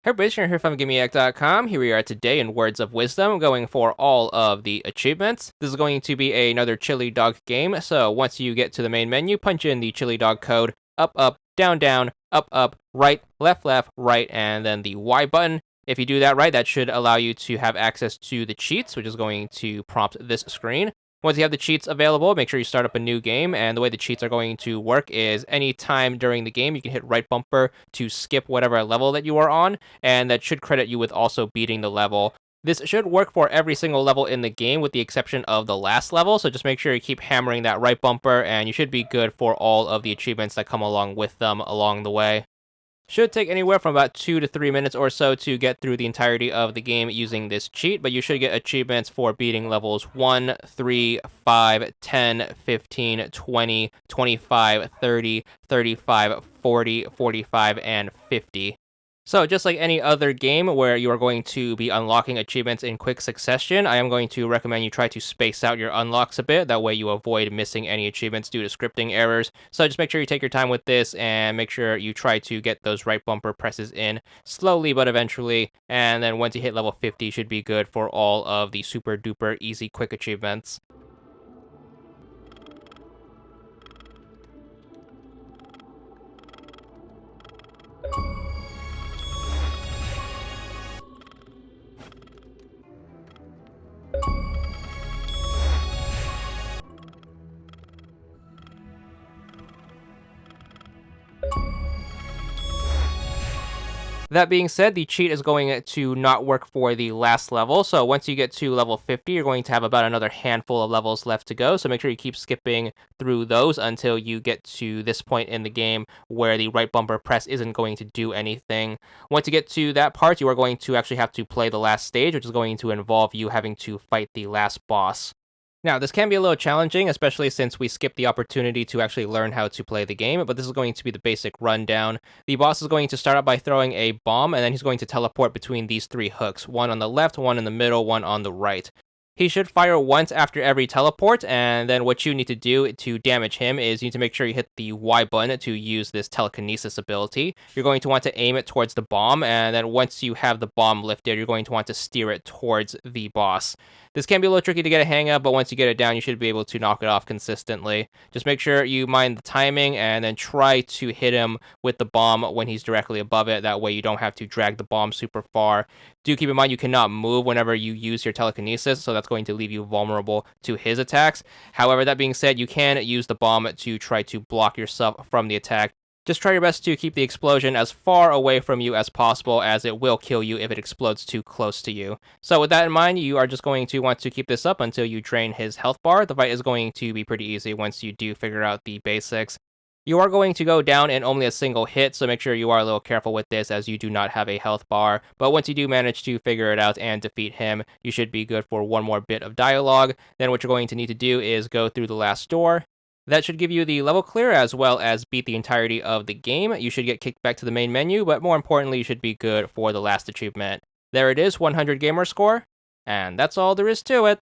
Hey everybody, Shane here from VidGamiac.com. Here we are today in Words of Wisdom, going for all of the achievements. This is going to be another chili dog game, so once you get to the main menu, punch in the chili dog code, up, down, up, right, left, right, and then the Y button. If you do that right, that should allow you to have access to the cheats, which is going to prompt this screen. Once you have the cheats available, make sure you start up a new game, and the way the cheats are going to work is any time during the game, you can hit right bumper to skip whatever level that you are on, and that should credit you with also beating the level. This should work for every single level in the game with the exception of the last level, so just make sure you keep hammering that right bumper, and you should be good for all of the achievements that come along with them along the way. Should take anywhere from about 2 to 3 minutes or so to get through the entirety of the game using this cheat, but you should get achievements for beating levels 1, 3, 5, 10, 15, 20, 25, 30, 35, 40, 45, and 50. So, just like any other game where you are going to be unlocking achievements in quick succession, I am going to recommend you try to space out your unlocks a bit. That way, you avoid missing any achievements due to scripting errors. So, just make sure you take your time with this and make sure you try to get those right bumper presses in slowly but eventually. And then, once you hit level 50, you should be good for all of the super duper easy quick achievements. That being said, the cheat is going to not work for the last level. So once you get to level 50, you're going to have about another handful of levels left to go. So make sure you keep skipping through those until you get to this point in the game where the right bumper press isn't going to do anything. Once you get to that part, you are going to actually have to play the last stage, which is going to involve you having to fight the last boss. Now, this can be a little challenging, especially since we skipped the opportunity to actually learn how to play the game, but this is going to be the basic rundown. The boss is going to start out by throwing a bomb, and then he's going to teleport between these three hooks, one on the left, one in the middle, one on the right. He should fire once after every teleport, and then what you need to do to damage him is you need to make sure you hit the Y button to use this telekinesis ability. You're going to want to aim it towards the bomb, and then once you have the bomb lifted, you're going to want to steer it towards the boss. This can be a little tricky to get a hang of, but once you get it down, you should be able to knock it off consistently. Just make sure you mind the timing, and then try to hit him with the bomb when he's directly above it. That way you don't have to drag the bomb super far. Do keep in mind you cannot move whenever you use your telekinesis, so that's going to leave you vulnerable to his attacks. However, that being said, you can use the bomb to try to block yourself from the attack. Just try your best to keep the explosion as far away from you as possible, as it will kill you if it explodes too close to you. So with that in mind, you are just going to want to keep this up until you drain his health bar. The fight is going to be pretty easy once you do figure out the basics. You are going to go down in only a single hit, so make sure you are a little careful with this as you do not have a health bar. But once you do manage to figure it out and defeat him, you should be good for one more bit of dialogue. Then what you're going to need to do is go through the last door. That should give you the level clear as well as beat the entirety of the game. You should get kicked back to the main menu, but more importantly, you should be good for the last achievement. There it is, 100 gamer score, and that's all there is to it.